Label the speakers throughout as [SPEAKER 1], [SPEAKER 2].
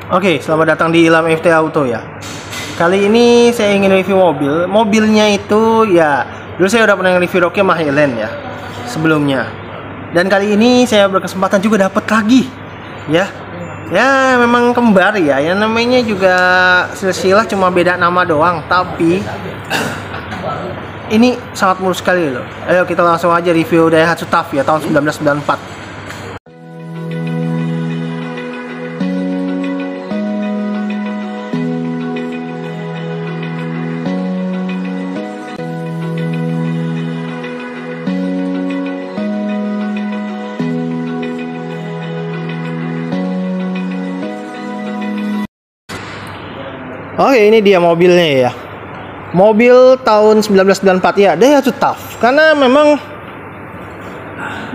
[SPEAKER 1] Oke, selamat datang di Ilham FT Auto ya. Kali ini saya ingin review mobil. Mobilnya itu ya, dulu saya udah pernah review Rocky sama Highland ya sebelumnya. Dan kali ini saya berkesempatan juga dapat lagi ya. Ya memang kembar ya. Yang namanya juga silsilah, cuma beda nama doang. Tapi ini sangat mulus sekali loh. Ayo kita langsung aja review Daihatsu TAF ya tahun 1994. Oke, ini dia mobilnya ya. Mobil tahun 1994 ya, Daihatsu TAF. Karena memang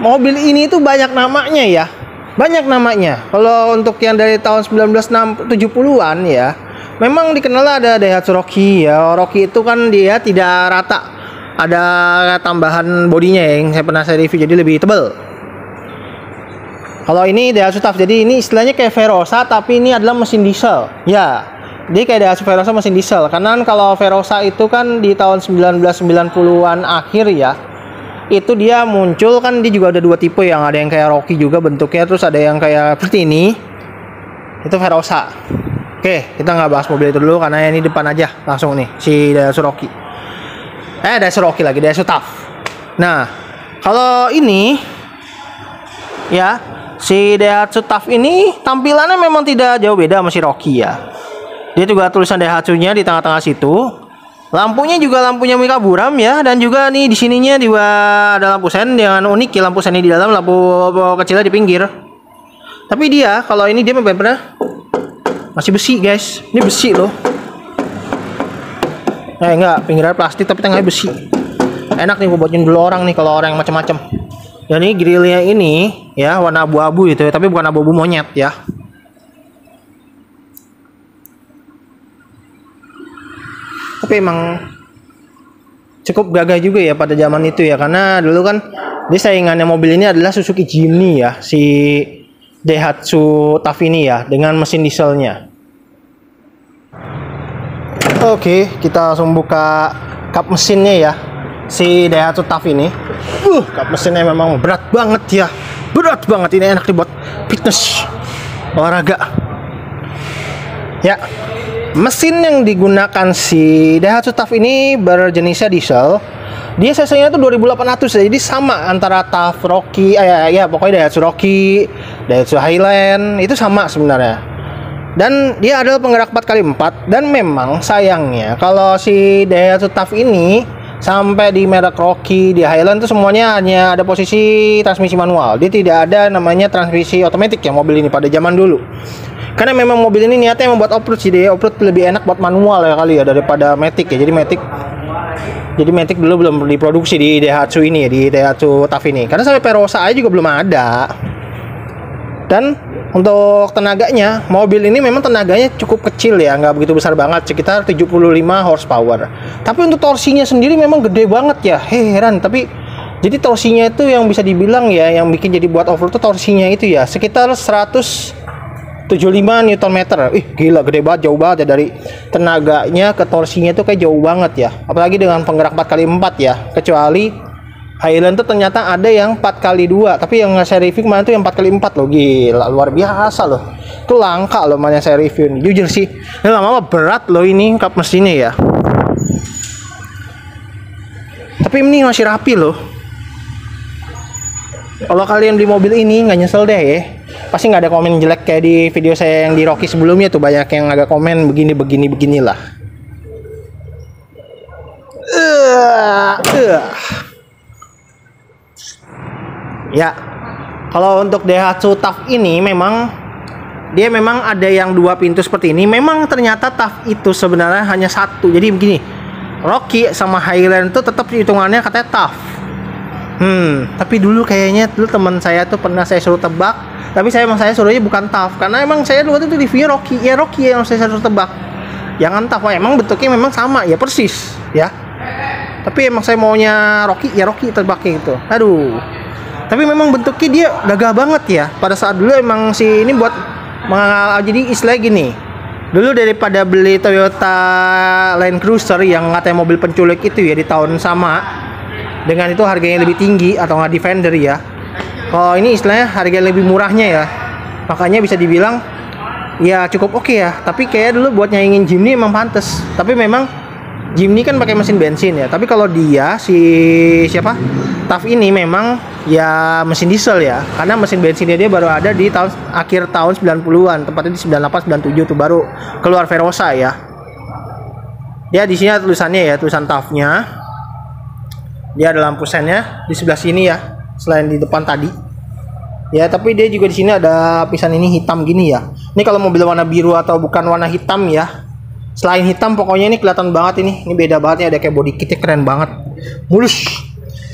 [SPEAKER 1] mobil ini tuh banyak namanya ya. Banyak namanya. Kalau untuk yang dari tahun 1970-an ya, memang dikenal ada Daihatsu Rocky ya. Rocky itu kan dia tidak rata. Ada tambahan bodinya yang saya review, jadi lebih tebal. Kalau ini Daihatsu TAF, jadi ini istilahnya kayak Verosa, tapi ini adalah mesin diesel. Ya. Dia kayak Daihatsu Verosa mesin diesel. Karena kalau Verosa itu kan di tahun 1990-an akhir ya, itu dia muncul kan, dia juga ada dua tipe, yang ada yang kayak Rocky juga bentuknya, terus ada yang kayak seperti ini. Itu Verosa. Oke, kita nggak bahas mobil itu dulu karena ini depan aja langsung nih si Daihatsu Rocky. Daihatsu Rocky lagi, Daihatsu TAF. Nah, kalau ini ya, si Daihatsu TAF ini tampilannya memang tidak jauh beda sama si Rocky ya. Dia juga tulisan Daihatsu-nya di tengah-tengah situ. Lampunya juga lampunya Mika buram ya, dan juga nih di sininya juga ada lampu sen dengan unik ya, lampu sennya di dalam, lampu kecilnya di pinggir. Tapi dia kalau ini dia benar-benar masih besi, guys. Ini besi loh. Enggak, pinggirnya plastik tapi tengahnya besi. Enak nih buat nyundul orang nih kalau orang yang macam-macam. Dan ini grillnya ini ya warna abu-abu itu ya, tapi bukan abu-abu monyet ya. Tapi emang cukup gagah juga ya pada zaman itu ya, karena dulu kan dia saingannya mobil ini adalah Suzuki Jimny ya, si Daihatsu TAF ini ya, dengan mesin dieselnya. Oke, kita langsung buka kap mesinnya ya, si Daihatsu TAF ini. Kap mesinnya memang berat banget ya, berat banget. Ini enak dibuat fitness, olahraga ya. Mesin yang digunakan si Daihatsu TAF ini berjenisnya diesel. Dia cc-nya tuh 2800 ya, jadi sama antara TAF Rocky, ya pokoknya Daihatsu Rocky, Daihatsu Highland itu sama sebenarnya. Dan dia adalah penggerak 4x4. Dan memang sayangnya kalau si Daihatsu TAF ini sampai di merek Rocky, di Highland tuh semuanya hanya ada posisi transmisi manual. Dia tidak ada namanya transmisi otomatis ya mobil ini pada zaman dulu. Karena memang mobil ini niatnya membuat off-road sih, dia off-road lebih enak buat manual ya kali ya daripada matic ya. Jadi matic dulu belum diproduksi di Daihatsu ini ya, di Daihatsu TAF ini. Karena sampai Verosa aja juga belum ada. Dan untuk tenaganya, mobil ini memang tenaganya cukup kecil ya, nggak begitu besar banget, sekitar 75 horsepower. Tapi untuk torsinya sendiri memang gede banget ya, heran. Tapi jadi torsinya itu yang bisa dibilang ya, yang bikin jadi buat off-road itu torsinya itu ya, sekitar 175 Nm. Gila, gede banget, jauh banget ya, dari tenaganya ke torsinya itu kayak jauh banget ya. Apalagi dengan penggerak 4x4 ya. Kecuali Highland tuh ternyata ada yang 4x2, tapi yang saya review kemarin tuh yang 4x4 loh. Gila, luar biasa loh. Itu langka loh mana saya review nih. Jujur sih, ini lama-lama berat loh ini kap mesinnya ya. Tapi ini masih rapi loh. Kalau kalian beli mobil ini nggak nyesel deh ya. Pasti nggak ada komen jelek kayak di video saya yang di Rocky sebelumnya tuh, banyak yang agak komen beginilah. Ya, kalau untuk Daihatsu TAF ini memang dia memang ada yang dua pintu seperti ini. Memang ternyata TAF itu sebenarnya hanya satu. Jadi begini, Rocky sama Highland tuh tetap hitungannya katanya TAF. Tapi dulu kayaknya teman saya tuh pernah saya suruh tebak, tapi saya suruhnya bukan TAF, karena emang saya dulu tuh reviewnya Rocky yang saya suruh tebak. Jangan TAF, emang bentuknya memang sama ya, persis ya. Tapi emang saya maunya Rocky tebaknya gitu. Aduh. Tapi memang bentuknya dia gagah banget ya. Pada saat dulu emang si ini buat Jadi istilah gini. Dulu daripada beli Toyota Land Cruiser yang katanya mobil penculik itu ya di tahun sama, dengan itu harganya lebih tinggi atau nggak Defender ya. Kalau ini istilahnya harga lebih murahnya ya. Makanya bisa dibilang ya cukup oke ya. Tapi kayak dulu buat nyaingin Jimny emang pantes. Tapi memang Jimny kan pakai mesin bensin ya. Tapi kalau dia siapa? TAF ini memang ya mesin diesel ya. Karena mesin bensinnya dia baru ada di akhir tahun 90-an, tepatnya di 98 97 tuh baru keluar Verosa ya. Dia di sini ada tulisannya ya, tulisan TAF-nya. Dia ada lampu sennya di sebelah sini ya, selain di depan tadi. Ya, tapi dia juga di sini ada lapisan ini hitam gini ya. Ini kalau mobil warna biru atau bukan warna hitam ya. Selain hitam pokoknya ini kelihatan banget ini. Ini beda banget ya, ada kayak body kitnya keren banget. Mulus.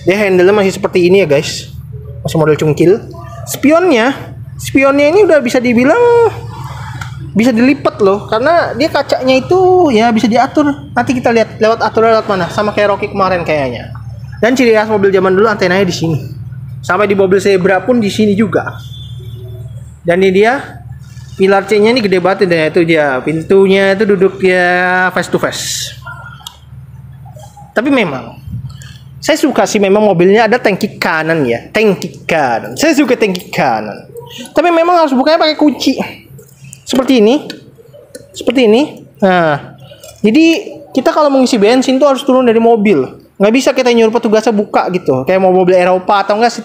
[SPEAKER 1] Dia handle-nya masih seperti ini ya, guys. Masih model cungkil. Spionnya ini udah bisa dibilang bisa dilipat loh, karena dia kacanya itu ya bisa diatur. Nanti kita lihat lewat aturan lewat mana, sama kayak Rocky kemarin kayaknya. Dan ciri khas mobil zaman dulu antenanya di sini. Sampai di mobil Zebra pun di sini juga. Dan ini dia pilar C-nya ini gede banget dan itu dia pintunya itu duduk ya face to face. Tapi memang saya suka sih memang mobilnya ada tangki kanan ya, tangki kanan. Saya suka tangki kanan. Tapi memang harus bukanya pakai kunci. Seperti ini. Seperti ini. Nah, jadi kita kalau mengisi bensin tuh harus turun dari mobil. Nggak bisa kita nyuruh petugasnya buka gitu. Kayak mau mobil Eropa atau enggak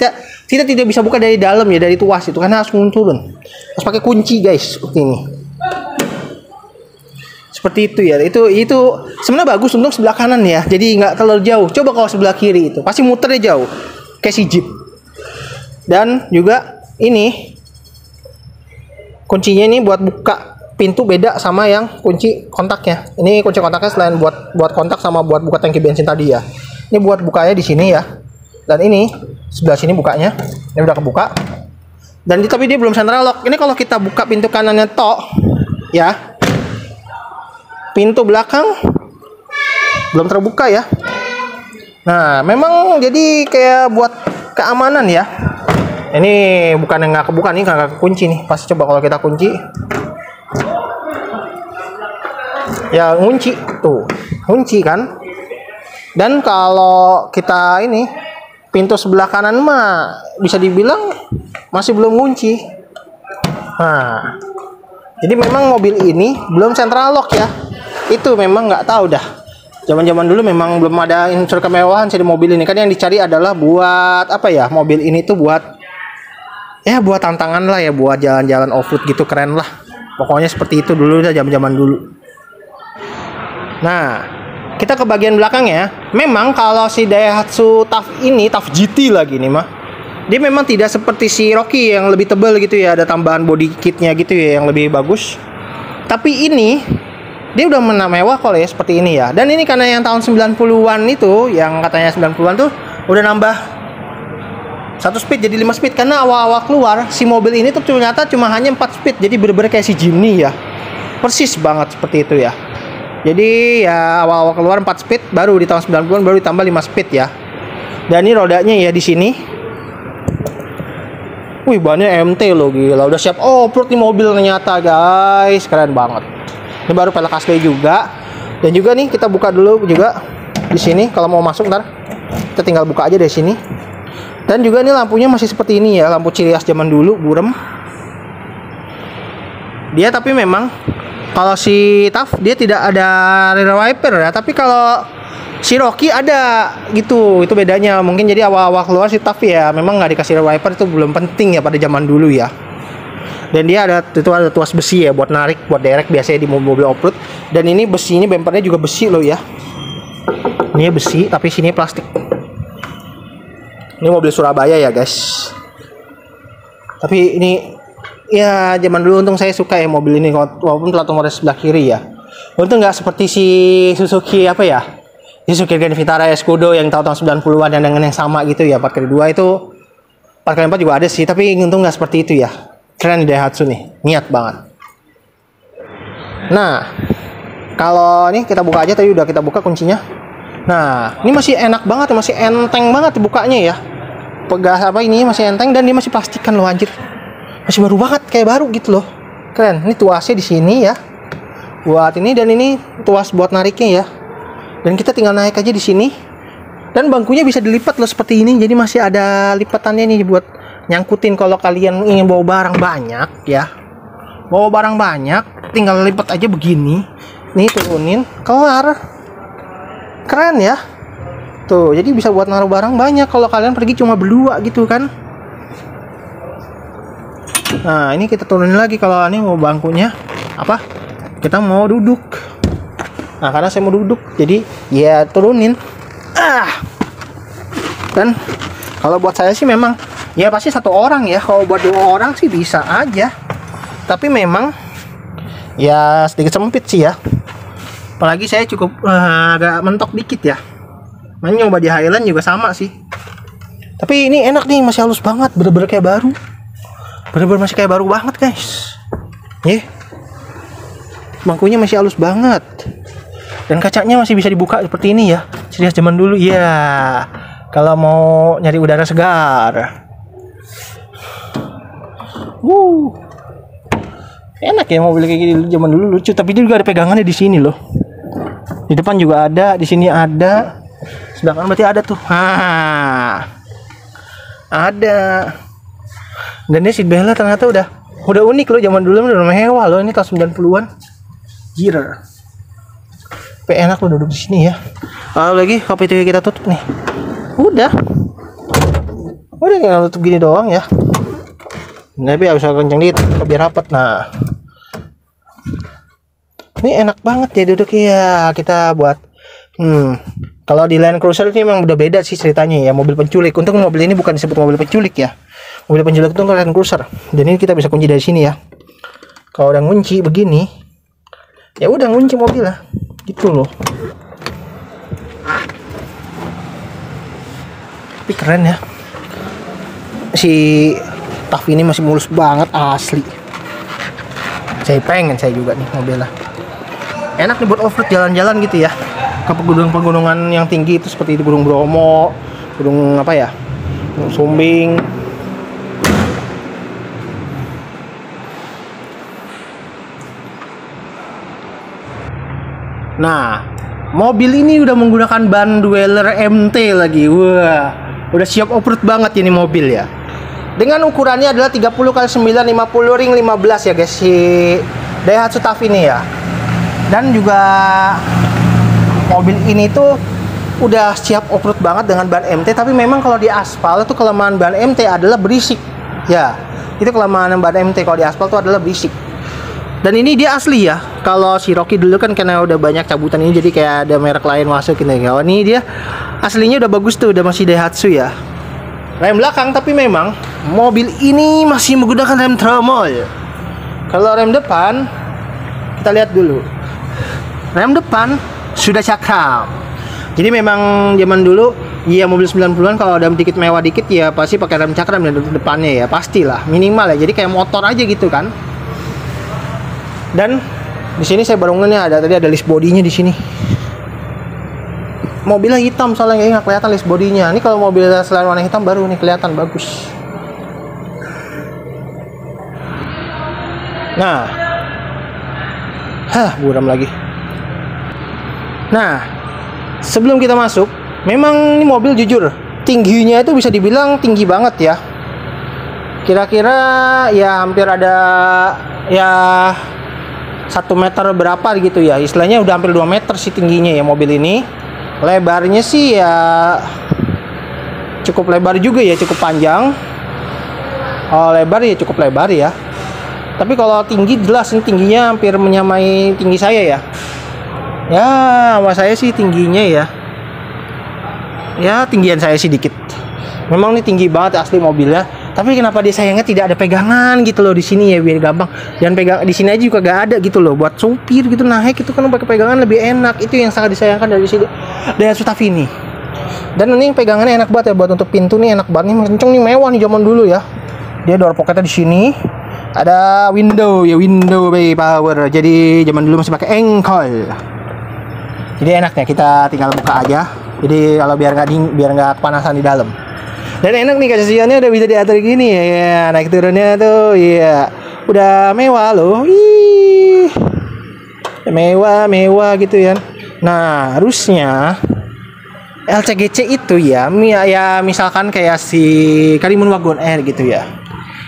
[SPEAKER 1] kita tidak bisa buka dari dalam ya, dari tuas itu karena harus turun. Harus pakai kunci guys, seperti ini. Seperti itu ya. Itu sebenarnya bagus untuk sebelah kanan ya. Jadi nggak terlalu jauh. Coba kalau sebelah kiri itu pasti muternya jauh. Kayak si Jeep. Dan juga ini kuncinya ini buat buka pintu beda sama yang kunci kontaknya. Ini kunci kontaknya selain buat kontak sama buat buka tangki bensin tadi ya. Ini buat bukanya di sini ya. Dan ini sebelah sini bukanya. Ini udah kebuka. Dan tapi dia belum central lock. Ini kalau kita buka pintu kanannya tok ya. Pintu belakang belum terbuka ya. Nah, memang jadi kayak buat keamanan ya. Ini bukan yang nggak kebuka nih, nggak kunci nih. Pasti coba kalau kita kunci. Ya ngunci tuh, kunci kan. Dan kalau kita ini pintu sebelah kanan mah bisa dibilang masih belum kunci. Nah, jadi memang mobil ini belum central lock ya. Itu memang nggak tahu dah. Zaman-zaman dulu memang belum ada unsur kemewahan sih di mobil ini. Kan yang dicari adalah buat apa ya? Mobil ini tuh buat tantangan lah ya, buat jalan-jalan off-road gitu, keren lah. Pokoknya seperti itu dulu dah, zaman-zaman dulu. Nah, kita ke bagian belakang ya. Memang kalau si Daihatsu TAF ini, TAF GT lagi nih mah, dia memang tidak seperti si Rocky yang lebih tebal gitu ya, ada tambahan body kitnya gitu ya yang lebih bagus. Tapi ini dia udah mewah kalau ya seperti ini ya. Dan ini karena yang tahun 90-an itu, yang katanya 90-an tuh udah nambah 1 speed jadi 5 speed, karena awal-awal keluar si mobil ini tuh ternyata cuma hanya 4 speed. Jadi bener-bener kayak si Jimny ya. Persis banget seperti itu ya. Jadi ya awal-awal keluar 4 speed, baru di tahun 90-an baru ditambah 5 speed ya. Dan ini rodanya ya di sini. Wih, bannya MT loh, gila. Udah siap off-road nih mobil ternyata, guys. Keren banget. Ini baru pelek asli juga. Dan juga nih kita buka dulu juga di sini. Kalau mau masuk ntar kita tinggal buka aja dari sini. Dan juga ini lampunya masih seperti ini ya, lampu ciri khas zaman dulu, burem. Dia tapi memang kalau si TAF dia tidak ada rear wiper ya, tapi kalau si Rocky ada gitu. Itu bedanya. Mungkin jadi awal-awal keluar si TAF ya memang nggak dikasih rear wiper, itu belum penting ya pada zaman dulu ya. Dan dia ada tuas besi ya buat narik, buat derek biasanya di mobil off-road. Dan ini besi, ini bempernya juga besi loh ya. Ini besi tapi sini plastik. Ini mobil Surabaya ya guys. Tapi ini ya zaman dulu untung saya suka ya mobil ini, walaupun plat nomornya sebelah kiri ya. Untung nggak seperti si Suzuki apa ya, Suzuki Grand Vitara Escudo yang tahun 90-an dan dengan yang sama gitu ya, 4x2 itu, 4x4 juga ada sih, tapi untung nggak seperti itu ya. Keren Daihatsu nih, niat banget. Nah, kalau ini kita buka aja, tadi udah kita buka kuncinya. Nah, ini masih enak banget, masih enteng banget bukanya ya. Pegas apa ini masih enteng dan dia masih plastikan loh anjir. Masih baru banget, kayak baru gitu loh. Keren. Ini tuasnya di sini ya. Buat ini, dan ini tuas buat nariknya ya. Dan kita tinggal naik aja di sini. Dan bangkunya bisa dilipat loh seperti ini. Jadi masih ada lipatannya nih buat nyangkutin kalau kalian ingin bawa barang banyak ya. Bawa barang banyak, tinggal lipat aja begini. Nih turunin, kelar. Keren ya. Tuh, jadi bisa buat naruh barang banyak kalau kalian pergi cuma berdua gitu kan. Nah, ini kita turunin lagi kalau ini mau bangkunya apa? Kita mau duduk. Nah, karena saya mau duduk, jadi ya turunin. Dan kalau buat saya sih memang ya pasti satu orang ya. Kalau buat 2 orang sih bisa aja. Tapi memang ya sedikit sempit sih ya. Apalagi saya cukup agak mentok dikit ya. Main nyoba di Highland juga sama sih. Tapi ini enak nih, masih halus banget, bener-bener kayak baru. Bener-bener masih kayak baru banget guys. Bangkunya masih halus banget. Dan kacanya masih bisa dibuka seperti ini ya. Serius zaman dulu ya. Kalau mau nyari udara segar. Enak ya mobil kayak gini zaman dulu, lucu. Tapi dia juga ada pegangannya di sini loh. Di depan juga ada, di sini ada. Sedangkan berarti ada tuh. Ada. Dan ini seat beltnya ternyata udah unik loh, zaman dulu udah mewah loh. Ini tahun 90-an. Jirer. Tapi enak loh duduk di sini ya. Lalu lagi KPTW kita tutup nih. Udah tinggal tutup gini doang ya. Tapi harus kenceng dikit biar rapat. Nah, ini enak banget ya duduk ya. Kita buat kalau di Land Cruiser ini memang udah beda sih ceritanya ya, mobil penculik. Untuk mobil ini bukan disebut mobil penculik ya. Mobil penculik itu Land Cruiser. Dan ini kita bisa kunci dari sini ya. Kalau udah ngunci begini, ya udah ngunci mobil lah. Gitu loh. Tapi keren ya. Si TAF ini masih mulus banget asli. Saya pengen saya juga nih mobilnya. Enak nih buat off-road jalan-jalan gitu ya. Ke pegunungan yang tinggi itu seperti itu, Gunung Bromo, Gunung apa ya? Gunung Sumbing. Nah, mobil ini udah menggunakan ban Dweller MT lagi. Wah, udah siap off-road banget ini mobil ya. Dengan ukurannya adalah 30x9 50 ring 15 ya guys, si Daihatsu TAF ini ya. Dan juga mobil ini tuh udah siap off-road banget dengan ban MT. Tapi memang kalau di aspal itu kelemahan ban MT adalah berisik. Ya, itu kelemahan ban MT kalau di aspal tuh adalah berisik. Dan ini dia asli ya. Kalau si Rocky dulu kan karena udah banyak cabutan ini jadi kayak ada merek lain masuk gitu ya. Ini dia aslinya udah bagus tuh, udah masih Daihatsu ya. Rem belakang, tapi memang mobil ini masih menggunakan rem tromol. Kalau rem depan kita lihat dulu. Rem depan sudah cakram. Jadi memang zaman dulu ya mobil 90-an kalau ada dikit mewah dikit ya pasti pakai rem cakram di depannya ya, pastilah minimal ya. Jadi kayak motor aja gitu kan. Dan di sini saya baru ngeliat ada tadi ada list bodinya di sini. Mobilnya hitam soalnya nggak kelihatan list bodinya. Ini kalau mobil selain warna hitam baru nih kelihatan bagus. Nah, buram lagi. Nah, sebelum kita masuk, memang ini mobil jujur tingginya itu bisa dibilang tinggi banget ya. Kira-kira ya hampir ada ya 1 meter berapa gitu ya. Istilahnya udah hampir 2 meter sih tingginya ya mobil ini. Lebarnya sih ya cukup lebar juga ya, cukup panjang. Kalau lebar ya cukup lebar ya. Tapi kalau tinggi jelas ini tingginya hampir menyamai tinggi saya ya. Ya sama saya sih tingginya ya. Ya tinggian saya sih dikit. Memang ini tinggi banget asli mobilnya. Tapi kenapa dia sayangnya tidak ada pegangan gitu loh di sini ya, biar gampang. Dan pegang di sini aja juga gak ada gitu loh buat supir gitu naik itu kan pakai pegangan lebih enak. Itu yang sangat disayangkan dari sini Daihatsu TAF ini. Dan ini pegangannya enak banget ya buat untuk pintu nih, enak banget nih, kenceng nih, mewah nih zaman dulu ya. Dia door pocketnya di sini. Ada window ya, window by power. Jadi zaman dulu masih pakai engkol. Jadi enaknya kita tinggal buka aja. Jadi kalau biar nggak kepanasan di dalam. Dan enak nih kasih udah bisa diatur gini ya, naik turunnya tuh ya udah mewah loh. Ih, mewah gitu ya. Nah, harusnya LCGC itu ya misalkan kayak si Karimun Wagon R gitu ya.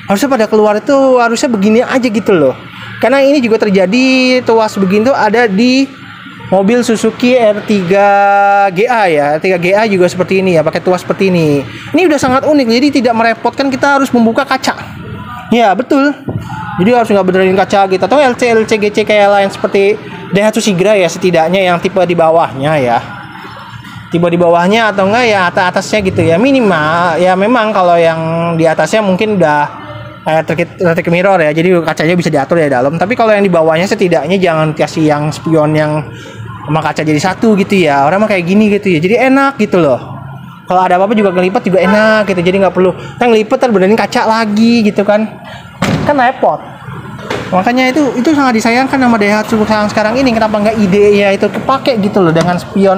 [SPEAKER 1] Harusnya pada keluar itu harusnya begini aja gitu loh. Karena ini juga terjadi tuas begini tuh ada di mobil Suzuki R3 GA ya. R3 GA juga seperti ini ya, pakai tuas seperti ini. Ini udah sangat unik, jadi tidak merepotkan kita harus membuka kaca. Ya, betul. Jadi harus nggak benerin kaca gitu. Atau LCGC kayak lain seperti Daihatsu Sigra ya, setidaknya yang tipe di bawahnya ya. Tipe di bawahnya atau enggak ya atasnya gitu ya. Minimal ya memang kalau yang di atasnya mungkin udah retracted mirror ya, jadi kacanya bisa diatur ya dalam. Tapi kalau yang di bawahnya setidaknya jangan kasih yang spion yang sama kaca jadi satu gitu ya. Orang mah kayak gini gitu ya, jadi enak gitu loh. Kalau ada apa-apa juga ngelipat juga enak gitu, jadi nggak perlu kan ngelipet terbenerin kaca lagi gitu kan repot. Makanya itu sangat disayangkan sama Daihatsu sekarang ini. Kenapa nggak idenya itu kepake gitu loh dengan spion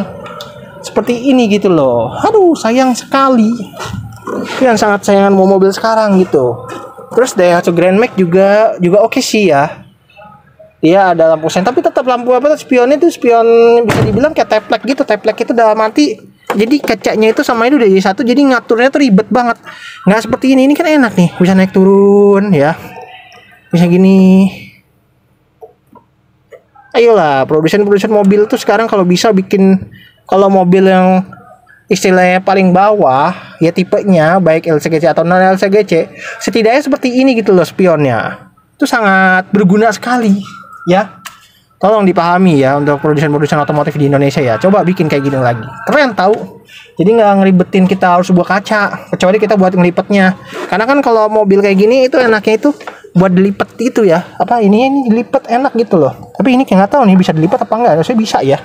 [SPEAKER 1] seperti ini gitu loh. Aduh, sayang sekali. Itu yang sangat sayangkan mobil sekarang gitu. Terus Daihatsu Grand Max juga oke sih ya. Dia ada lampu sen, tapi tetap lampu spionnya itu spion bisa dibilang kayak taplek gitu. Taplek itu udah mati. Jadi kacanya itu sama ini udah jadi satu, jadi ngaturnya tuh ribet banget. Nggak seperti ini kan enak nih, bisa naik turun ya. Bisa gini. Ayolah, produsen mobil tuh sekarang kalau bisa bikin kalau mobil yang istilahnya paling bawah ya tipenya baik LCGC atau non LCGC setidaknya seperti ini gitu loh spionnya. Itu sangat berguna sekali ya. Tolong dipahami ya untuk produsen otomotif di Indonesia ya. Coba bikin kayak gini lagi. Keren tahu. Jadi nggak ngeribetin kita harus buat kaca, kecuali kita buat ngelipetnya. Karena kan kalau mobil kayak gini itu enaknya itu buat dilipet itu ya. Apa ini dilipet enak gitu loh. Tapi ini kayak nggak tahu nih bisa dilipat apa enggak. Harusnya bisa ya.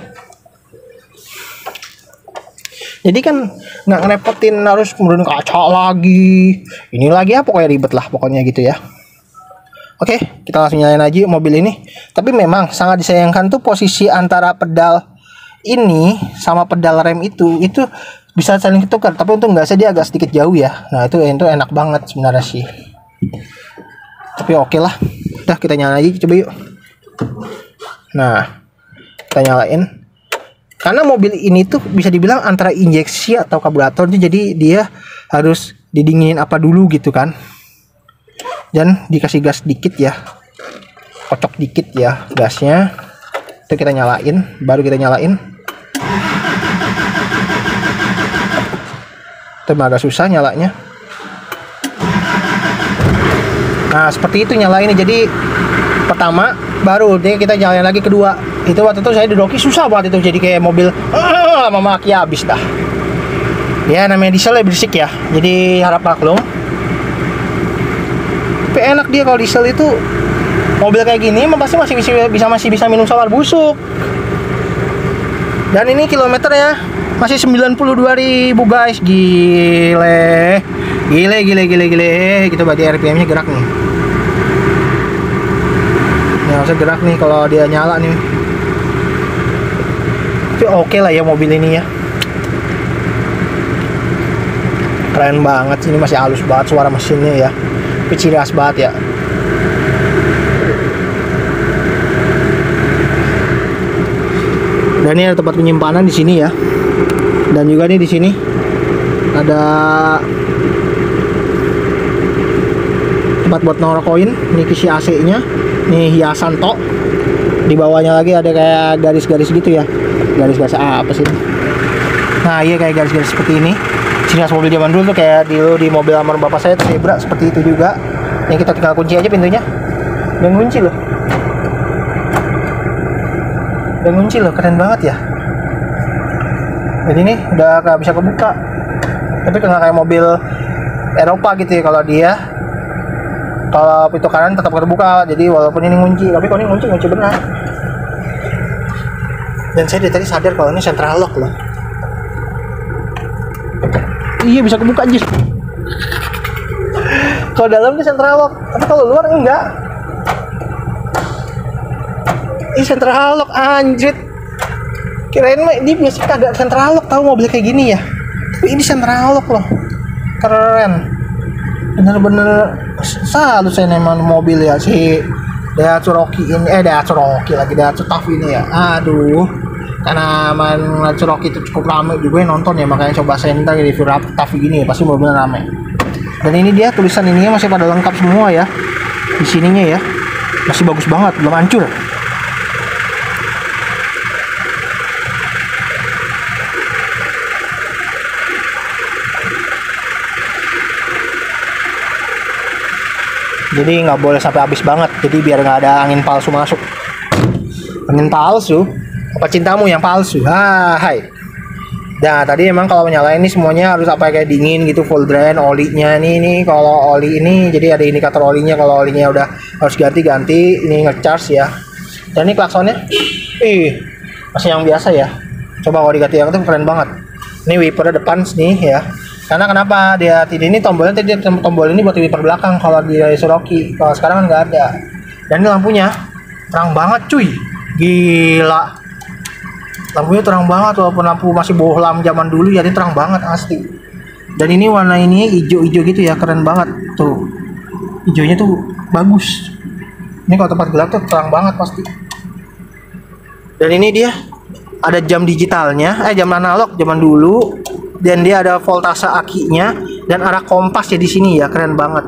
[SPEAKER 1] Jadi kan nggak ngerepotin harus kemudian kaca lagi, ini lagi ya, pokoknya ribet lah pokoknya gitu ya. Oke, kita langsung nyalain aja mobil ini. Tapi memang sangat disayangkan tuh posisi antara pedal ini sama pedal rem itu bisa saling ketukar. Tapi untuk nggak sih dia agak sedikit jauh ya. Nah itu enak banget sebenarnya sih. Tapi oke lah. Udah kita nyalain aja coba yuk. Nah kita nyalain. Karena mobil ini tuh bisa dibilang antara injeksi atau karburator, jadi dia harus didinginin apa dulu gitu kan. Dan dikasih gas dikit ya. Kocok dikit ya gasnya. Itu kita nyalain, baru kita nyalain. Itu agak susah nyalanya. Nah, seperti itu nyalainnya. Jadi pertama baru deh kita nyalain lagi kedua. Itu waktu itu saya didoki susah banget itu, jadi kayak mobil lama-lama aki habis dah. Ya namanya diesel ya berisik ya, jadi harap maklum. Tapi enak dia kalau diesel itu, mobil kayak gini pasti masih bisa minum salar busuk. Dan ini kilometernya masih 92.000 guys, gile. Gitu berarti RPM-nya gerak nih. Ya harusnya gerak nih kalau dia nyala nih. Tapi oke lah ya mobil ini ya. Keren banget sih, ini masih halus banget suara mesinnya ya. Tapi ciri khas banget ya. Dan ini ada tempat penyimpanan di sini ya. Dan juga nih di sini ada tempat buat naruh koin. Ini kisi AC-nya. Nih hiasan tok. Di bawahnya lagi ada kayak garis-garis gitu ya. Garis-garis apa sih ini? Nah iya kayak garis-garis seperti ini. Ciri khas mobil zaman dulu tuh kayak di mobil almarhum bapak saya Zebra seperti itu juga. Yang kita tinggal kunci aja pintunya. Dan kunci loh. Keren banget ya. Jadi ini udah gak bisa kebuka. Tapi nggak kayak mobil Eropa gitu ya, kalau pintu kanan tetap terbuka. Jadi walaupun ini kunci, tapi kalau ini kunci benar. Dan saya dari tadi sadar kalau ini central lock loh. Iya bisa kebuka aja. Kalau dalam ini central lock, tapi kalau luar enggak. Ini central lock anjrit. Kirain mah ini biasa kagak central lock, tahu mobil kayak gini ya. Tapi ini central lock loh. Keren. Bener-bener halus saya memang mobil ya si Daihatsu Rocky ini, Daihatsu Rocky lagi, Daihatsu Tough ini ya. Aduh, karena main Daihatsu Rocky itu cukup rame juga yang nonton ya, makanya coba saya ntar review Tough gini ya, pasti bener-bener rame. Dan ini dia tulisan ininya masih pada lengkap semua ya, di sininya ya, masih bagus banget, belum hancur. Jadi nggak boleh sampai habis banget, jadi biar nggak ada angin palsu masuk. Angin palsu? Apa cintamu yang palsu? Hai. Nah tadi emang kalau menyalain ini semuanya harus apa kayak dingin gitu, full drain. Olinya nih kalau oli ini jadi ada indikator olinya, kalau olinya udah harus ganti-ganti. Ini ngecharge ya. Dan ini klaksonnya, masih yang biasa ya. Coba kalau diganti yang itu keren banget. Ini wipernya depan nih ya. Karena kenapa dia tidak, ini tombolnya tadi, tombol ini buat wiper belakang kalau di Rocky, kalau sekarang kan nggak ada. Dan ini lampunya terang banget cuy, gila, lampunya terang banget walaupun lampu masih bohlam zaman dulu ya, ini terang banget asli. Dan ini warna ini hijau-hijau gitu ya, keren banget tuh, hijaunya tuh bagus. Ini kalau tempat gelap tuh terang banget pasti. Dan ini dia ada jam digitalnya, jam analog zaman dulu. Dan dia ada voltase akinya dan arah kompas ya di sini ya, keren banget.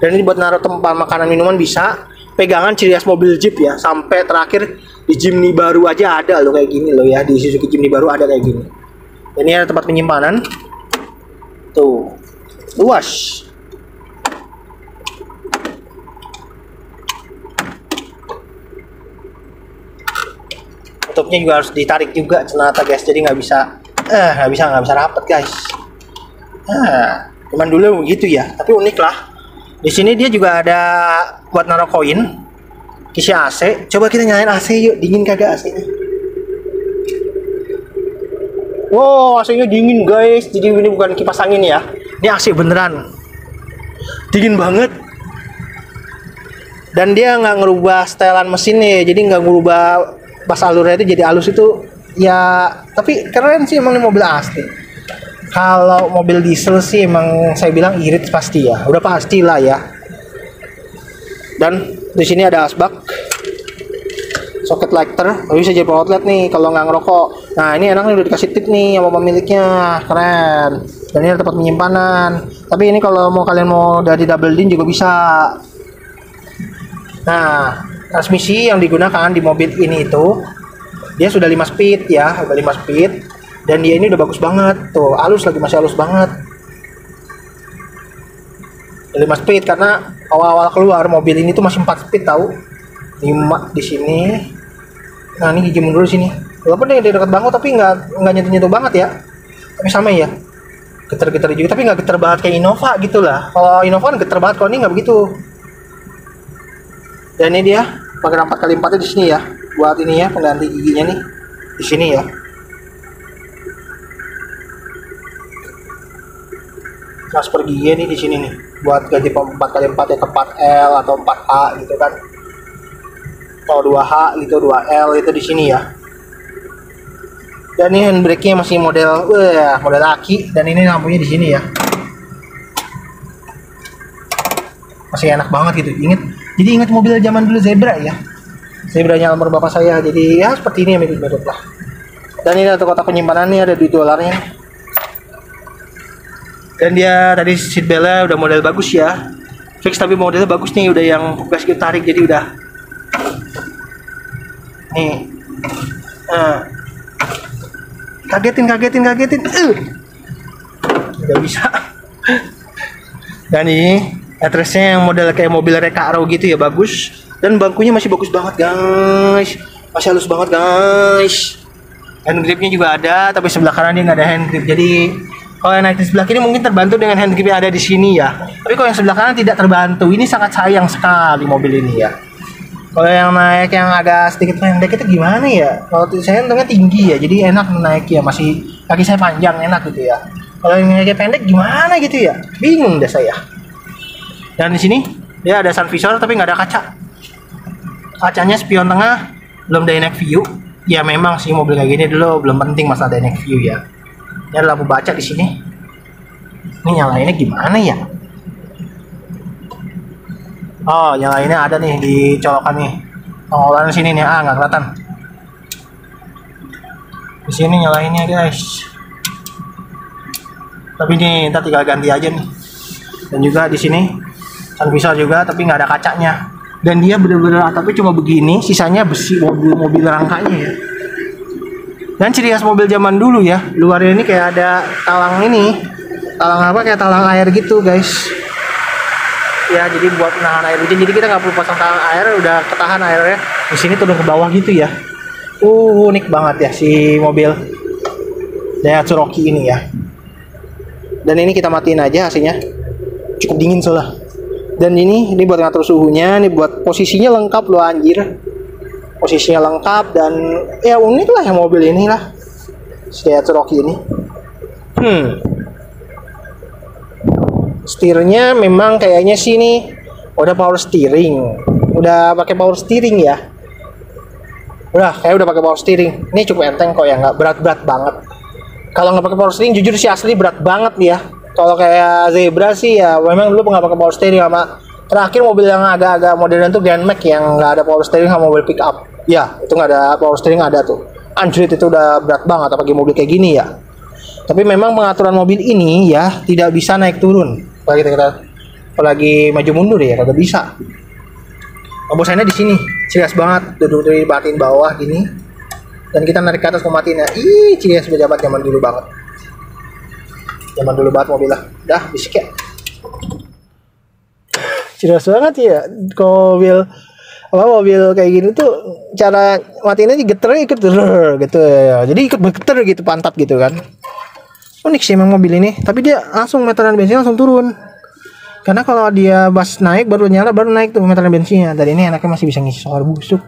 [SPEAKER 1] Dan ini buat naruh tempat makanan minuman bisa. Pegangan ciri khas mobil Jeep ya, sampai terakhir di Jimny baru aja ada loh kayak gini loh ya, di Suzuki Jimny baru ada kayak gini. Dan ini ada tempat penyimpanan. Tuh, luas. Tutupnya juga harus ditarik juga ternyata guys, jadi nggak bisa rapet guys. Cuman dulu begitu ya, tapi unik lah. Di sini dia juga ada buat naruh koin, kisi AC. Coba kita nyalain AC yuk, dingin kagak AC-nya? Wow, AC-nya dingin guys. Jadi ini bukan kipas angin ya, ini AC beneran, dingin banget. Dan dia nggak ngerubah setelan mesinnya, jadi nggak ngerubah pas alurnya itu jadi halus itu. Ya, tapi keren sih emang ini mobil asli. Kalau mobil diesel sih emang saya bilang irit pasti ya, udah pasti lah ya. Dan di sini ada asbak, soket lighter, bisa jadi power outlet nih kalau nggak ngerokok. Nah ini enak nih, udah dikasih tip nih sama pemiliknya, keren. Dan ini ada tempat penyimpanan. Tapi ini kalau kalian mau dari double din juga bisa. Nah transmisi yang digunakan di mobil ini itu dia sudah 5 speed ya, udah 5 speed. Dan dia ini udah bagus banget. Tuh, halus lagi, masih halus banget. 5 speed karena awal-awal keluar mobil ini tuh masih 4 speed tahu. 5 di sini. Nah, ini gigi mundur di sini. Walaupun dia dekat banget tapi nggak nyentuh-nyentuh banget ya. Tapi sama ya. Getar-getar juga, tapi nggak getar banget kayak Innova gitu lah. Kalau Innova kan getar banget, kalau ini nggak begitu. Dan ini dia pakai 4x4 di sini ya. Buat ini ya, pengganti giginya nih di sini ya. Transfer gigi nih di sini nih, buat ganti 4x4 ya, ke 4L atau 4H gitu kan, atau 2H gitu, 2L itu di sini ya. Dan ini handbrake-nya masih model aki, dan ini lampunya di sini ya. Masih enak banget gitu. Jadi ingat mobil zaman dulu Zebra ya. Zebranya almarhum bapak saya, jadi ya seperti ini ya, mirip-mirip lah. Dan ini ada kotak penyimpanannya, ada $2 dan dia tadi seat beltnya udah model bagus ya, fix, tapi modelnya bagus nih, udah yang gas kita tarik, jadi udah nih. Kagetin nggak bisa. Dan ini addressnya yang model kayak mobil Recaro gitu ya, bagus. Dan bangkunya masih bagus banget guys, masih halus banget guys. Hand gripnya juga ada, tapi sebelah kanan dia nggak ada hand grip. Jadi kalau yang naik di sebelah kiri mungkin terbantu dengan hand grip yang ada di sini ya. Tapi kalau yang sebelah kanan tidak terbantu. Ini sangat sayang sekali mobil ini ya. Kalau yang naik yang agak sedikit pendek itu gimana ya? Kalau saya untungnya tinggi ya, jadi enak naik ya, masih kaki saya panjang, enak gitu ya. Kalau yang naiknya pendek gimana gitu ya? Bingung deh saya. Dan di sini dia ada sun visor tapi nggak ada kaca. Kacanya spion tengah, belum dynamic view. Ya memang sih mobil kayak gini dulu belum penting masalah dynamic view ya. Ini ada lampu baca di sini. Ini nyalainnya gimana ya? Oh, nyalainnya ada nih di colokan nih. Tonggolan sini nih, nggak kelihatan. Di sini nyalainnya guys. Tapi ini kita tinggal ganti aja nih. Dan juga di sini sun visor juga, tapi nggak ada kacanya. Dan dia bener-bener atapnya cuma begini, sisanya besi, mobil rangkanya ya. Dan ciri khas mobil zaman dulu ya, luarnya ini kayak ada talang ini, talang apa, kayak talang air gitu guys. Ya, jadi buat menahan air hujan. Jadi kita nggak perlu pasang talang air, udah ketahan airnya. Di sini turun ke bawah gitu ya. Unik banget ya si mobil Daihatsu Rocky ini ya. Dan ini kita matiin aja AC-nya. Cukup dingin soalnya. Dan ini buat ngatur suhunya, ini buat posisinya lengkap loh anjir. Posisinya lengkap dan ya unik lah yang mobil ini lah. Si Daihatsu Rocky ini. Setirnya memang kayaknya sih nih udah power steering. Udah pakai power steering ya. Udah pakai power steering. Ini cukup enteng kok ya, nggak berat-berat banget. Kalau nggak pakai power steering jujur sih asli berat banget nih ya. Kalau kayak Zebra sih ya memang dulu nggak pakai power steering, sama terakhir mobil yang agak-agak modern tuh Grand Max yang nggak ada power steering sama mobil pick up. Ya itu nggak ada power steering, ada tuh. Anjir itu udah berat banget apalagi mobil kayak gini ya. Tapi memang pengaturan mobil ini ya tidak bisa naik turun. Apalagi maju mundur ya kagak bisa. Pembosannya di sini, ciri khas banget. Duduk dari batin bawah gini. Dan kita narik ke atas pematiannya. Ciri khas pejabat zaman dulu banget. Zaman dulu banget mobilnya. Dah, bisik ya. Ciri khas banget ya. Kalau mobil kayak gini tuh cara matiinnya geternya ikut gitu ya. Jadi ikut bergetar gitu pantat gitu kan. Unik sih emang mobil ini. Tapi dia langsung meteran bensin langsung turun. Karena kalau dia pas naik baru nyala baru naik tuh meteran bensinnya. Dan ini enaknya masih bisa ngisi solar busuk.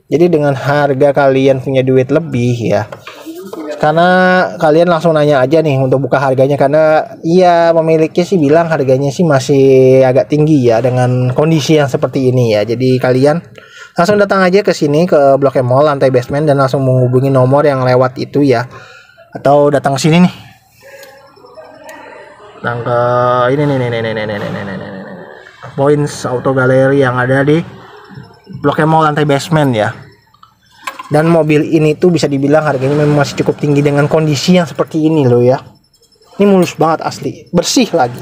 [SPEAKER 1] Jadi dengan harga kalian punya duit lebih ya. Karena kalian langsung nanya aja nih untuk buka harganya, karena iya pemiliknya sih bilang harganya sih masih agak tinggi ya dengan kondisi yang seperti ini ya. Jadi kalian langsung datang aja ke sini ke Blok M Mall lantai basement dan langsung menghubungi nomor yang lewat itu ya. Atau datang ke sini nih. Datang ke ini Points Auto Gallery yang ada di Blok M Mall lantai basement ya. Dan mobil ini tuh bisa dibilang harganya memang masih cukup tinggi dengan kondisi yang seperti ini loh ya. Ini mulus banget asli, bersih lagi.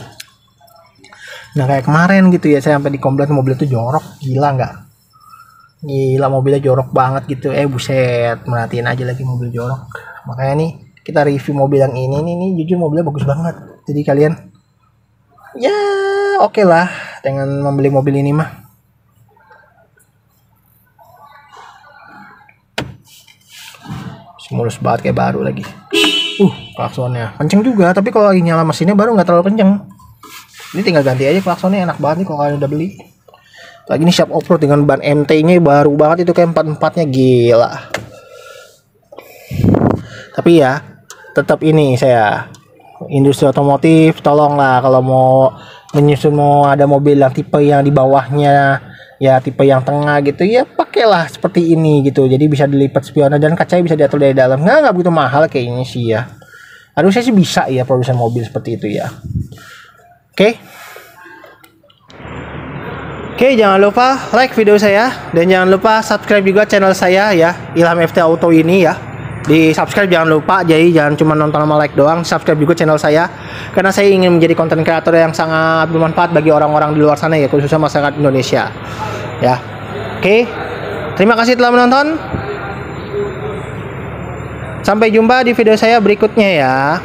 [SPEAKER 1] Nah kayak kemarin gitu ya, saya sampai dikomplain mobil itu jorok, gila nggak? Gila mobilnya jorok banget gitu. Buset, merhatiin aja lagi mobil jorok. Makanya nih kita review mobil yang ini nih jujur mobilnya bagus banget. Jadi kalian ya oke lah dengan membeli mobil ini mah. Mulus banget kayak baru lagi. Klaksonnya kenceng juga, tapi kalau lagi nyala mesinnya baru nggak terlalu kenceng. Ini tinggal ganti aja klaksonnya, enak banget nih kalau kalian udah beli. Lagi ini siap off-road dengan ban MT-nya baru banget itu kayak 44-nya gila. Tapi ya tetap ini saya industri otomotif tolonglah kalau mau menyusun mau ada mobil yang tipe yang di bawahnya ya tipe yang tengah gitu ya pakailah seperti ini gitu, jadi bisa dilipat spionnya dan kacanya bisa diatur dari dalam. Nggak begitu mahal kayaknya sih ya, harusnya sih bisa ya produsen mobil seperti itu ya. Oke, jangan lupa like video saya dan jangan lupa subscribe juga channel saya ya, Ilham FT Auto ini ya. Di subscribe jangan lupa, jadi jangan cuma nonton sama like doang, subscribe juga channel saya karena saya ingin menjadi konten kreator yang sangat bermanfaat bagi orang-orang di luar sana ya, khususnya masyarakat Indonesia ya. Oke, terima kasih telah menonton, sampai jumpa di video saya berikutnya ya.